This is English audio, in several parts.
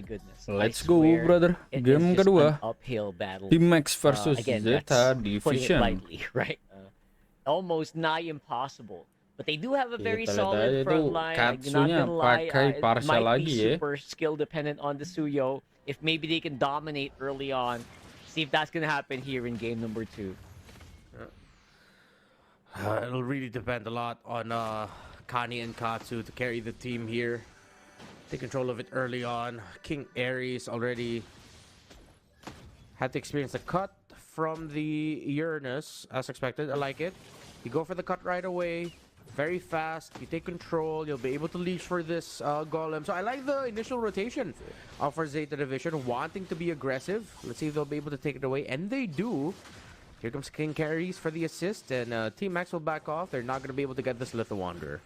goodness. Let's go, brother. Game kedua. Uphill battle. Tim Max versus Again, Zeta putting it Division. lightly, right? Almost nigh impossible. But they do have a very Kita lihat solid aja front tuh line. Katsunya Not gonna lie, pakai it Parsa might lagi be ya. super skill dependent on the Suyo. If maybe they can dominate early on. See if that's gonna happen here in game number 2. It'll really depend a lot on Kani and Katsu to carry the team here. Take control of it early on. King Ares already had to experience a cut from the Uranus, as expected. I like it. You go for the cut right away. Very fast. You take control. You'll be able to leash for this golem. So I like the initial rotation for Zeta Division, wanting to be aggressive. Let's see if they'll be able to take it away. And they do. Here comes King Carries for the assist. And Team Max will back off. They're not going to be able to get this Little Wanderer.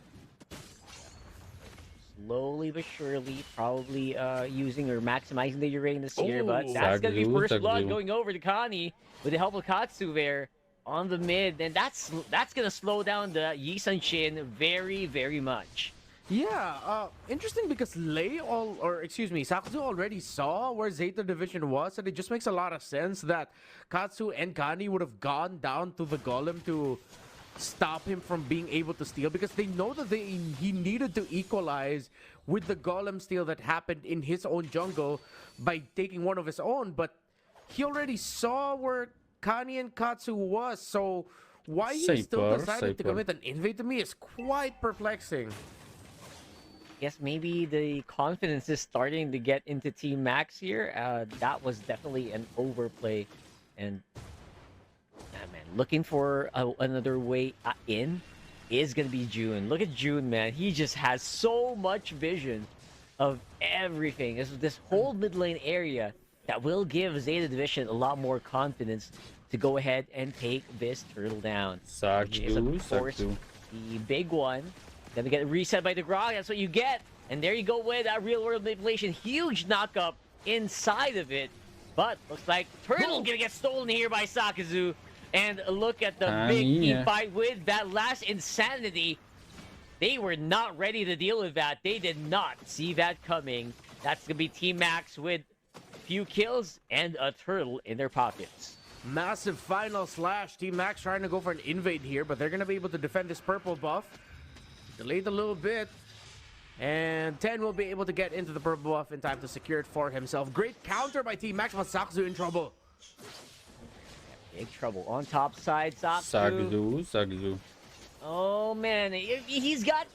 Slowly but surely, probably using or maximizing the Uranus here, but that's going to be first blood going over to Kani with the help of Katsu there on the mid, and that's going to slow down the Yisan Shin very, very much. Yeah, interesting because Sakzu already saw where Zeta Division was, and it just makes a lot of sense that Katsu and Kani would have gone down to the Golem to stop him from being able to steal, because they know that he needed to equalize with the Golem steal that happened in his own jungle by taking one of his own, but he already saw where Kani and Katsu was, so why he still decided to commit an invade to me is quite perplexing. Guess maybe the confidence is starting to get into Team Max here. That was definitely an overplay, and man, looking for another way in is gonna be June. Look at June, man. He just has so much vision of everything. This whole mid lane area that will give Zeta Division a lot more confidence to go ahead and take this turtle down. Which is, of course, the big one. Gonna get reset by the Grog. That's what you get. And there you go with that real world manipulation. Huge knock-up inside of it. But looks like turtle gonna get stolen here by Sakazu. And look at the big team fight with that last insanity. They were not ready to deal with that. They did not see that coming. That's gonna be Team Max with few kills and a turtle in their pockets. Massive final slash. Team Max trying to go for an invade here, but they're gonna be able to defend this purple buff. Delayed a little bit. And 10 will be able to get into the purple buff in time to secure it for himself. Great counter by Team Max, but Sakzu in trouble. Big trouble on top side. Sakzu. Oh man, he's got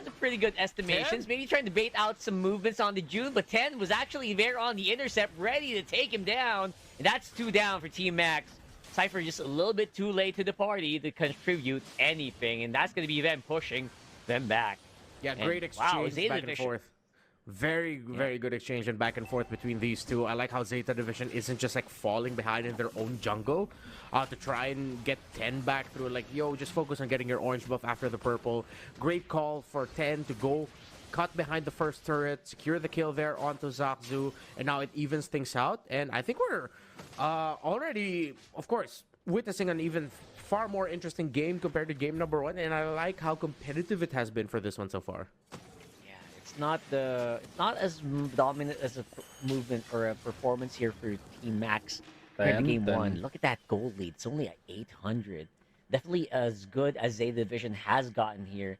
the pretty good estimations. 10? Maybe trying to bait out some movements on the June, but 10 was actually there on the intercept, ready to take him down. And that's 2 down for Team Max. Cypher just a little bit too late to the party to contribute anything, and that's going to be them pushing them back. Yeah, great exchange back and forth. Very good exchange and back and forth between these two. I like how Zeta Division isn't just like falling behind in their own jungle to try and get 10 back through. Like, yo, just focus on getting your orange buff after the purple. Great call for 10 to go cut behind the first turret, secure the kill there onto Zakzu, and now it evens things out. And I think we're already, of course, witnessing an even far more interesting game compared to game number 1, and I like how competitive it has been for this one so far. Yeah, it's not as dominant as a movement or a performance here for Team Max compared to game 1. Look at that gold lead. It's only at 800. Definitely as good as Zeta Division has gotten here.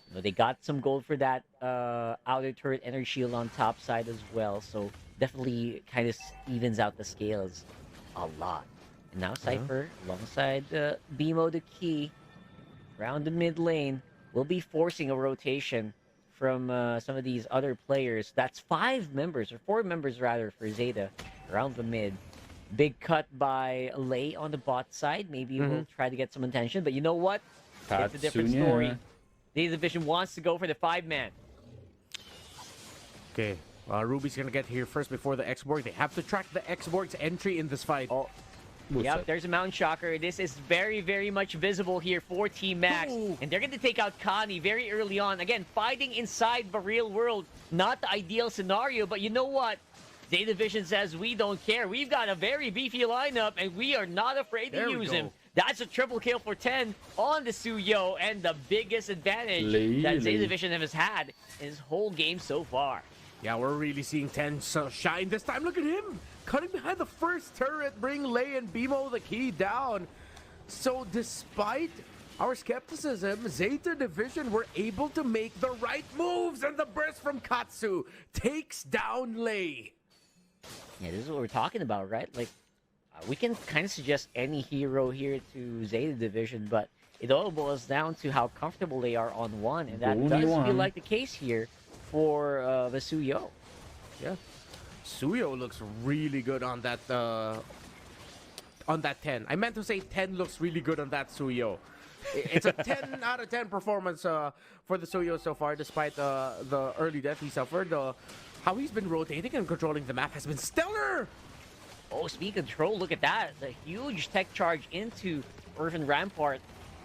You know, they got some gold for that outer turret energy shield on top side as well, so definitely kind of evens out the scales a lot. And now Cypher, alongside Bimo the Key, around the mid lane, will be forcing a rotation from some of these other players. That's 5 members, or 4 members rather, for Zeta around the mid. Big cut by Lei on the bot side. Maybe we'll try to get some attention, but you know what? It's a different story. Zeta Division wants to go for the 5-man. Okay, Ruby's gonna get here first before the X-Borg. They have to track the X-Borg's entry in this fight. Oh. Yep, there's a Mountain Shocker. This is very, very much visible here for Team Max. And they're going to take out Kani very early on. Again, fighting inside the real world. Not the ideal scenario, but you know what? Zeta Division says we don't care. We've got a very beefy lineup, and we are not afraid to use him. That's a triple kill for 10 on the Suyo, and the biggest advantage that Zeta Division has had in his whole game so far. Yeah, we're really seeing 10 shine this time. Look at him cutting behind the first turret, bring Lei and Bimo the key down. So despite our skepticism, Zeta Division were able to make the right moves, and the burst from Katsu takes down Lei. Yeah, this is what we're talking about, right? Like, we can kind of suggest any hero here to Zeta Division, but it all boils down to how comfortable they are on one, and that does feel like the case here for the Suyo. Yeah, Suyo looks really good on that 10. I meant to say 10 looks really good on that Suyo. It's a 10 out of 10 performance for the Suyo so far, despite the early death he suffered. How he's been rotating and controlling the map has been stellar. Oh, speed control, look at that. The huge tech charge into Irvin Rampart.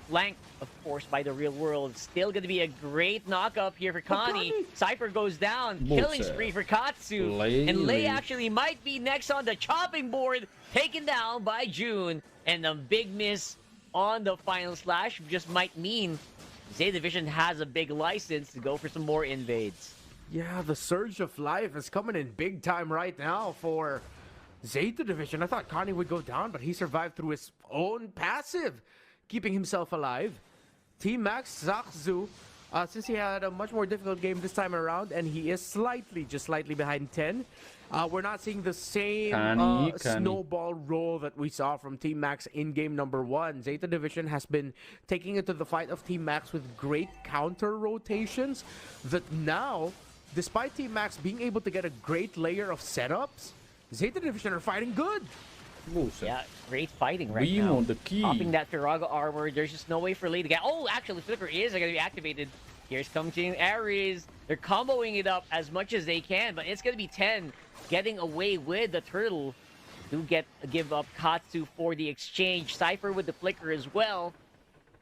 Flanked, of course, by the real world. Still going to be a great knock-up here for Connie. Cypher goes down. Killing spree for Katsu. And Lei actually might be next on the chopping board. Taken down by June. And a big miss on the final slash just might mean Zeta Division has a big license to go for some more invades. Yeah, the surge of life is coming in big time right now for Zeta Division. I thought Connie would go down, but he survived through his own passive, keeping himself alive. Team Max, Zakzu, since he had a much more difficult game this time around, and he is just slightly behind 10. We're not seeing the same snowball roll that we saw from Team Max in game number 1. Zeta Division has been taking it to the fight of Team Max with great counter rotations that now, despite Team Max being able to get a great layer of setups, Zeta Division are fighting good. Yeah, great fighting right now. The key. Popping that Firaga armor. There's just no way for Lei to get... Oh, actually, Flicker is going to be activated. Here's coming Team Ares. They're comboing it up as much as they can, but it's going to be 10 getting away with the turtle. Do give up Katsu for the exchange. Cypher with the flicker as well.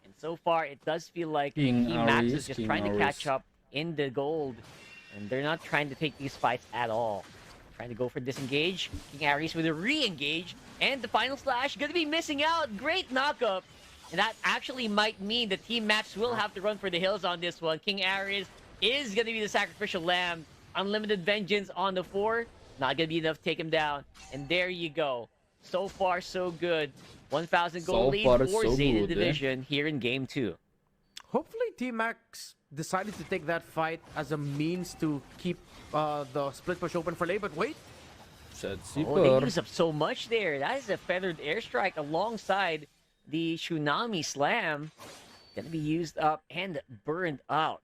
And so far, it does feel like Team Max is just trying to catch up in the gold. And they're not trying to take these fights at all. Trying to go for disengage. King Ares with a re-engage. And the final slash going to be missing out. Great knockup. And that actually might mean that Team Max will have to run for the hills on this one. King Ares is going to be the sacrificial lamb. Unlimited vengeance on the 4. Not going to be enough to take him down. And there you go. So far, so good. 1,000 gold lead for Zeta Division here in Game 2. Hopefully, Team Max decided to take that fight as a means to keep the split push open for Lei. But wait. Oh, they use up so much there. That is a feathered airstrike alongside the Tsunami Slam. Going to be used up and burned out.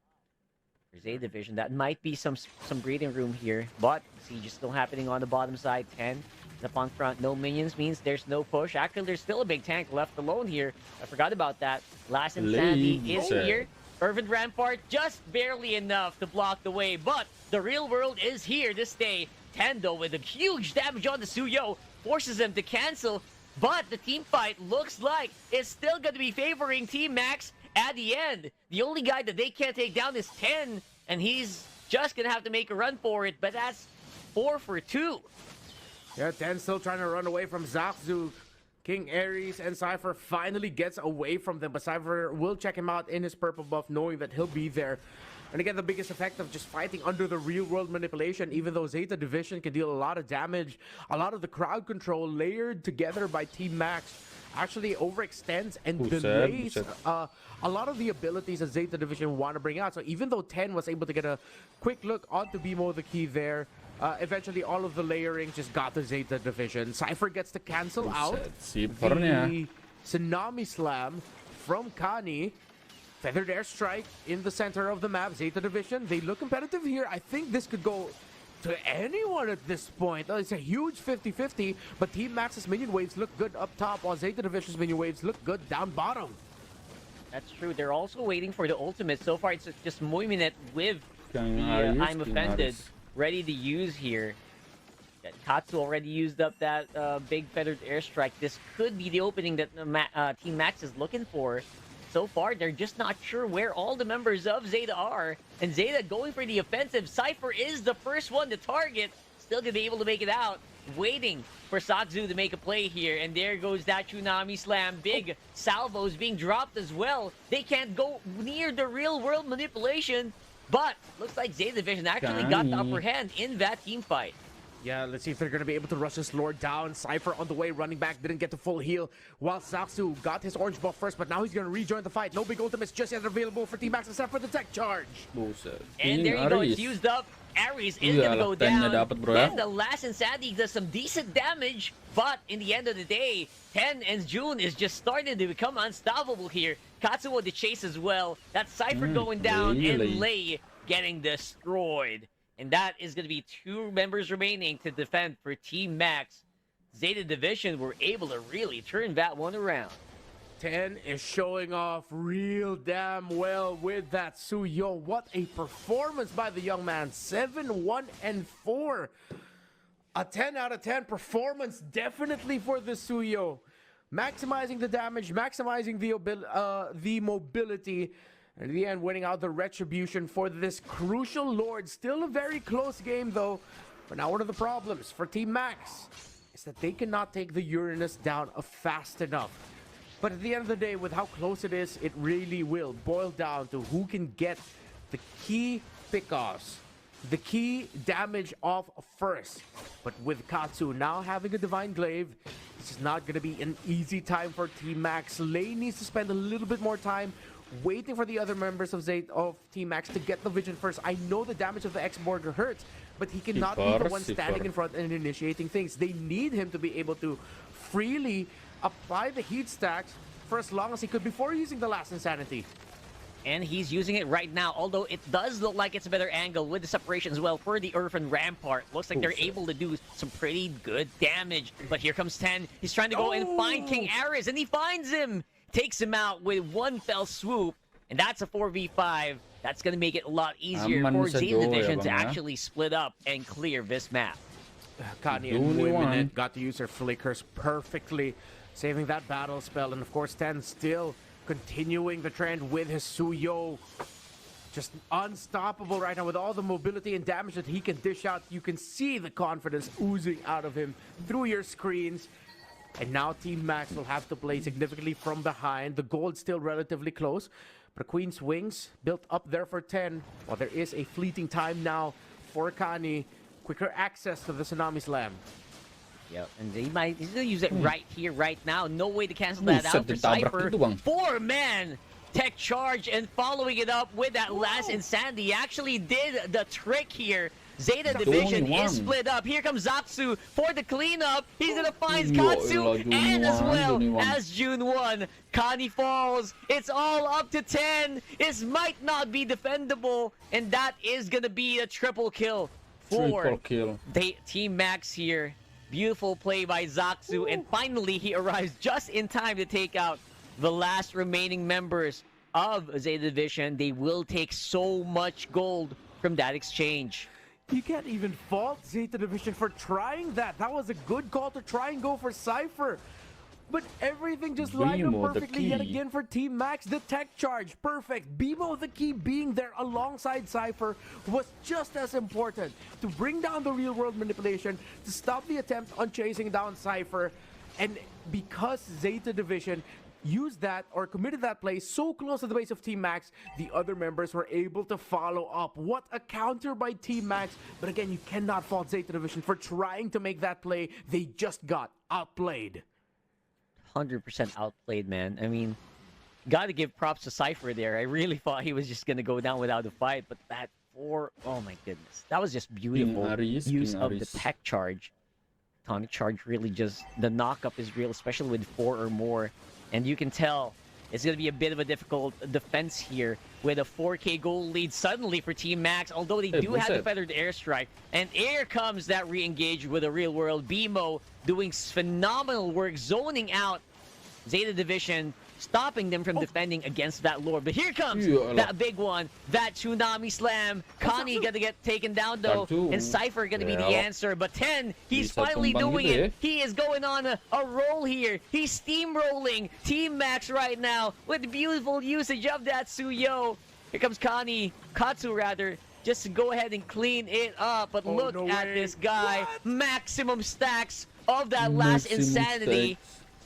For Zeta Division, that might be some breathing room here, but siege is still happening on the bottom side. 10 up on front, no minions means there's no push. Actually, there's still a big tank left alone here. I forgot about that. Last Insanity is here. Irvin Rampart just barely enough to block the way, but the real world is here to stay. 10 though with a huge damage on the Suyo forces them to cancel, but the team fight looks like it's still going to be favoring Team Max. At the end, the only guy that they can't take down is 10, and he's just gonna have to make a run for it, but that's 4 for 2. Yeah, 10 still trying to run away from Zakzu. King Ares and Cypher finally gets away from them, but Cypher will check him out in his purple buff, knowing that he'll be there. And again, the biggest effect of just fighting under the real-world manipulation, even though Zeta Division can deal a lot of damage, a lot of the crowd control layered together by Team Max actually overextends and delays a lot of the abilities that Zeta Division want to bring out. So even though 10 was able to get a quick look onto Bimo the key there, eventually all of the layering just got to Zeta Division. Cypher gets to cancel out the Tsunami Slam from Kani. Feathered airstrike in the center of the map. Zeta Division, they look competitive here. I think this could go to anyone at this point. It's a huge 50-50, but Team Max's minion waves look good up top, while Zeta Division's minion waves look good down bottom. That's true. They're also waiting for the ultimate. So far, it's just Moiminet with the I'm Offended ready to use here. Katsu already used up that big feathered airstrike. This could be the opening that Team Max is looking for. So far, they're just not sure where all the members of Zeta are. And Zeta going for the offensive. Cypher is the first one to target. Still gonna be able to make it out. Waiting for Satsu to make a play here. And there goes that Tsunami Slam. Big salvos being dropped as well. They can't go near the real world manipulation. But looks like Zeta Division actually got the upper hand in that team fight. Yeah, let's see if they're going to be able to rush this Lord down. Cypher on the way, running back, didn't get the full heal. While Katsu got his orange buff first, but now he's going to rejoin the fight. No big ultimates just yet available for Team Max except for the tech charge. And there you go, it's used up. Ares is going to go down. And the last Insanity does some decent damage, but in the end of the day, 10 and June is just starting to become unstoppable here. Katsu with the chase as well. That Cypher going down and Lei getting destroyed. And that is going to be 2 members remaining to defend for Team Max. Zeta Division were able to really turn that one around. 10 is showing off real damn well with that Suyo. What a performance by the young man. 7-1-4. A 10 out of 10 performance definitely for the Suyo. Maximizing the damage, maximizing the mobility. And in the end, winning out the retribution for this crucial Lord. Still a very close game, though. But now one of the problems for Team Max is that they cannot take the Uranus down fast enough. But at the end of the day, with how close it is, it really will boil down to who can get the key pickoffs, the key damage off first. But with Katsu now having a Divine Glaive, this is not going to be an easy time for Team Max. Lei needs to spend a little bit more time waiting for the other members of Team Max to get the vision first. I know the damage of the X-Borger hurts, but he cannot be the one standing in front and initiating things. They need him to be able to freely apply the heat stacks for as long as he could before using the last Insanity. And he's using it right now, although it does look like it's a better angle with the separation as well for the Earthen Rampart. Looks like they're able to do some pretty good damage. But here comes 10. He's trying to go and find King Ares, and he finds him! Takes him out with one fell swoop, and that's a 4v5. That's going to make it a lot easier for Zeta Division to actually split up and clear this map. Kani and Women got to use her flickers perfectly, saving that battle spell. And of course, 10 still continuing the trend with his Suyo. Just unstoppable right now with all the mobility and damage that he can dish out. You can see the confidence oozing out of him through your screens. And now Team Max will have to play significantly from behind. The gold's still relatively close. But Queen's Wings built up there for 10. While there is a fleeting time now for Kani. Quicker access to the Tsunami Slam. Yep, and he's going to use it right here, right now. No way to cancel that out for Cypher. 4-man tech charge and following it up with that last Insanity. He actually did the trick here. Zeta Division is split up. Here comes Zatsu for the cleanup. He's gonna find Katsu and as well as June 1. Kani falls. It's all up to 10. This might not be defendable, and that is gonna be a triple kill for Team Max here. Beautiful play by Zatsu, and finally he arrives just in time to take out the last remaining members of Zeta Division. They will take so much gold from that exchange. You can't even fault Zeta Division for trying that. That was a good call to try and go for Cypher. But everything just lined up perfectly yet again for Team Max. The tech charge, perfect. Bimo the key being there alongside Cypher was just as important to bring down the real world manipulation, to stop the attempt on chasing down Cypher. And because Zeta Division used that or committed that play so close to the base of Team Max, the other members were able to follow up. What a counter by Team Max. But again, you cannot fault Zeta Division for trying to make that play. They just got outplayed. 100% outplayed, man. I mean, gotta give props to Cypher there. I really thought he was just gonna go down without a fight, but that oh my goodness. That was just beautiful use of the tech charge. Tonic charge really just, the knockup is real, especially with 4 or more. And you can tell it's going to be a bit of a difficult defense here with a 4K goal lead suddenly for Team Max, although they do have the feathered airstrike. And here comes that re-engage with a real world. Bimo doing phenomenal work, zoning out Zeta Division, stopping them from defending against that Lord. But here comes that big one, that Tsunami Slam. Kani gonna get taken down though, and Cypher gonna be the answer. But 10, he's finally doing it. He is going on a roll here. He's steamrolling Team Max right now with beautiful usage of that Suyo. Here comes Katsu rather, just to go ahead and clean it up. But look at this guy, maximum stacks of that last Insanity.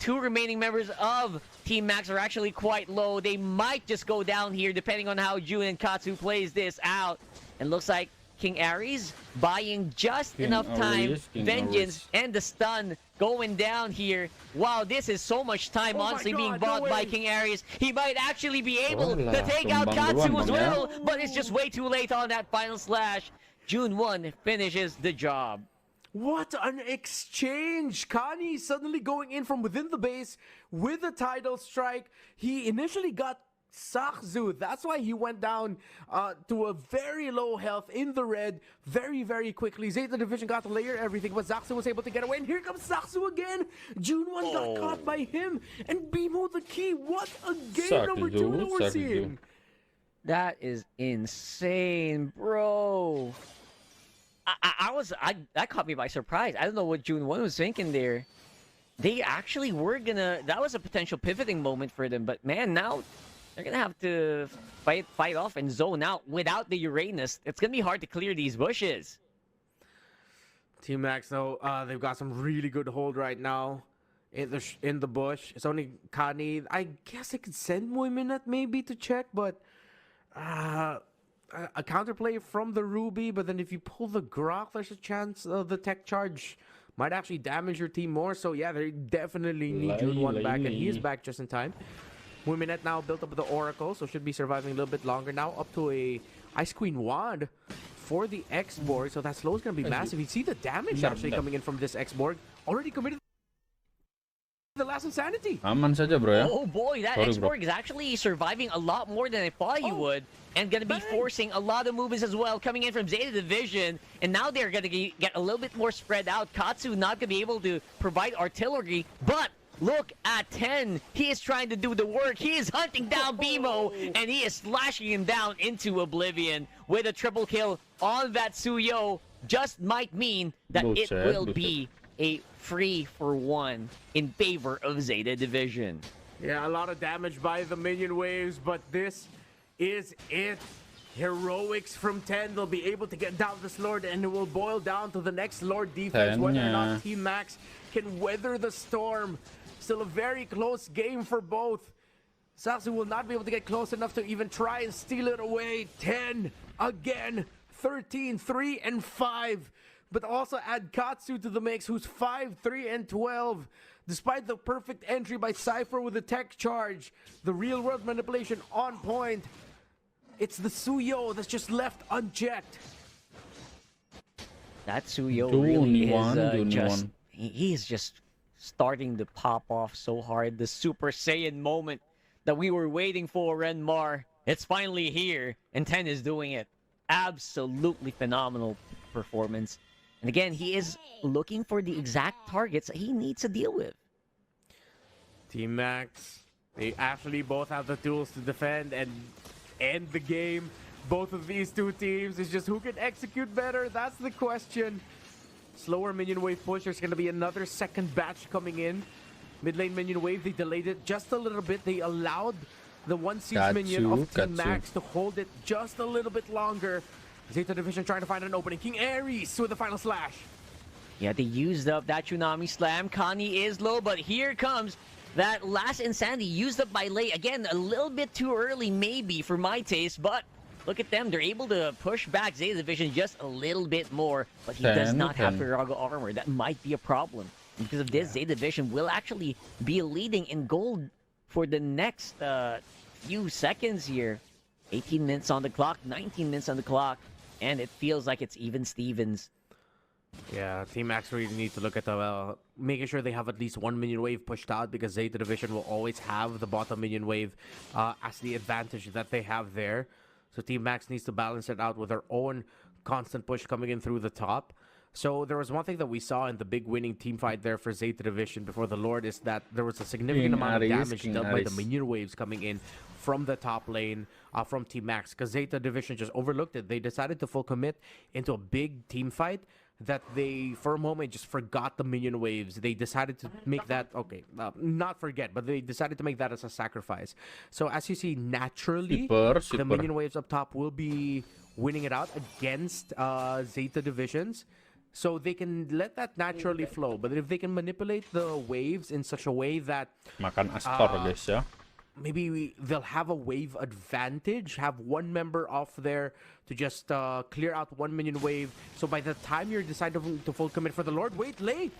two remaining members of Team Max are actually quite low. They might just go down here depending on how Jun and Katsu plays this out. And looks like King Aries buying just enough time. Vengeance and the stun going down here. Wow, this is so much time honestly being bought by King Aries. He might actually be able to take out Katsu as well, but it's just way too late on that final slash. Jun 1 finishes the job. What an exchange! Kani suddenly going in from within the base with a tidal strike. He initially got Sakzu. That's why he went down to a very low health in the red very, very quickly. Zeta Division got to layer everything, but Sakzu was able to get away. And here comes Sakzu again. Jun 1 got caught by him. And Bimo the key. What a game number 2 that we're seeing. That is insane, bro. That caught me by surprise. I don't know what Jun 1 was thinking there. They actually were gonna, that was a potential pivoting moment for them, but man, now they're gonna have to fight off and zone out without the Uranus. It's gonna be hard to clear these bushes. Team Max, though, they've got some really good hold right now in the bush. It's only Kani. I guess I could send Moiminat maybe to check, but a counterplay from the Ruby, but then if you pull the Grok, there's a chance the tech charge might actually damage your team more. So yeah, they definitely need Jun 1 back, and he's back just in time. Moiminat now built up with the Oracle, so should be surviving a little bit longer. Now up to a Ice Queen Wand for the X-Borg, so that slow is going to be massive. You see the damage actually coming in from this X-Borg. Already committed the last Insanity. Aman saja bro ya. Oh boy, that X-Borg is actually surviving a lot more than I thought he would. And going to be forcing a lot of movements as well coming in from Zeta Division. And now they're going to get a little bit more spread out. Katsu not going to be able to provide artillery. But look at 10. He is trying to do the work. He is hunting down Bimo. And he is slashing him down into oblivion. With a triple kill on that Suyo. Just might mean that it will be a 3-for-1 in favor of Zeta Division. Yeah, a lot of damage by the minion waves, but this is it. Heroics from 10. They'll be able to get down this Lord, and it will boil down to the next Lord defense, whether or not Team Max can weather the storm. Still a very close game for both. Sakzu will not be able to get close enough to even try and steal it away. 10 again. 13, 3, and 5. But also add Katsu to the mix, who's 5, 3, and 12. Despite the perfect entry by Cypher with the tech charge, the real-world manipulation on point, it's the Suyo that's just left unchecked. That Suyo really is he is just starting to pop off so hard. The Super Saiyan moment that we were waiting for, Renmar. It's finally here, and 10 is doing it. Absolutely phenomenal performance. And again, he is looking for the exact targets that he needs to deal with. Team Max, they actually both have the tools to defend and end the game. Both of these two teams is just who can execute better. That's the question. Slower minion wave push. There's going to be another second batch coming in. Mid lane minion wave, they delayed it just a little bit. They allowed the 1-siege minion of Team Max to hold it just a little bit longer. Zeta Division trying to find an opening. King Aries with the final slash. Yeah, they used up that Tsunami Slam. Kani is low, but here comes that last Insanity used up by Lei. Again, a little bit too early maybe for my taste, but look at them. They're able to push back Zeta Division just a little bit more, but he does not have Firaga armor. That might be a problem. Because of this, Zeta Division will actually be leading in gold for the next few seconds here. 18 minutes on the clock, 19 minutes on the clock. And it feels like it's even Stevens. Yeah, Team Max really need to look at the making sure they have at least one minion wave pushed out, because Zeta Division will always have the bottom minion wave as the advantage that they have there. So Team Max needs to balance it out with their own constant push coming in through the top. So there was one thing that we saw in the big winning team fight there for Zeta Division before the Lord, is that there was a significant amount of damage done by the minion waves coming in from the top lane from Team Max, because Zeta Division just overlooked it. They decided to full commit into a big team fight that they, for a moment, just forgot the minion waves. They decided to make that, not forget, but they decided to make that as a sacrifice. So as you see, naturally, the minion waves up top will be winning it out against Zeta Divisions. So they can let that naturally flow. But if they can manipulate the waves in such a way that Makan Astor guys ya. maybe they'll have a wave advantage, have one member off there to just clear out 1 minion wave. So by the time you're deciding to full commit for the Lord, wait, late.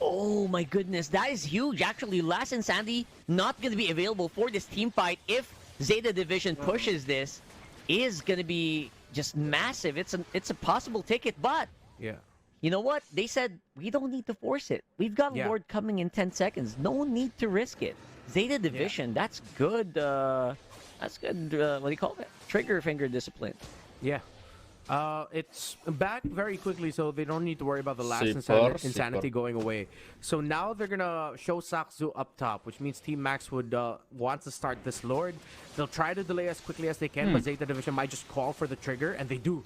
Oh my goodness, that is huge. Actually, Last Insanity not going to be available for this team fight if Zeta Division pushes this. Is going to be just massive. It's a possible ticket, but Yeah. you know what? They said we don't need to force it. We've got Lord coming in 10 seconds. No need to risk it. Zeta Division, that's good. That's good. What do you call it? Trigger finger discipline. Yeah. It's back very quickly, so they don't need to worry about the last insanity going away. So now they're gonna show Sakzu up top, which means Team Max would want to start this Lord. They'll try to delay as quickly as they can, but Zeta Division might just call for the trigger, and they do.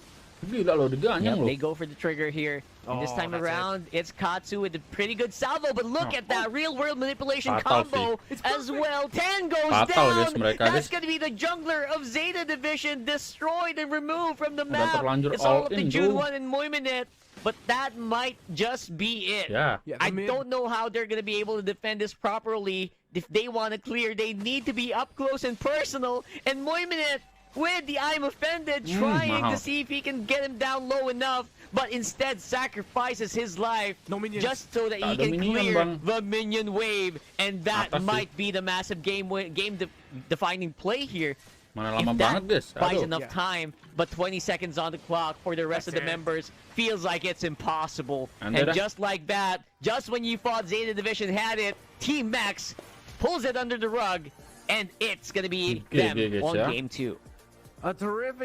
Gila loh, diganyang loh. They go for the trigger here. And this time around, it's Katsu with a pretty good salvo, but look at that real-world manipulation combo as well. 10 goes down. That's going to be the jungler of Zeta Division destroyed and removed from the map. It's all up to June 1 and Moiminet, but that might just be it. Yeah. I don't know how they're going to be able to defend this properly. If they want to clear, they need to be up close and personal. And Moiminet, with the I'm offended, trying to see if he can get him down low enough, but instead sacrifices his life just so that he can clear the minion wave, and that might be the massive game-defining play here. If that buys enough time, but 20 seconds on the clock for the rest of the members feels like it's impossible. And just like that, just when you thought Zeta Division had it, Team Max pulls it under the rug, and it's gonna be them on game 2. A terrific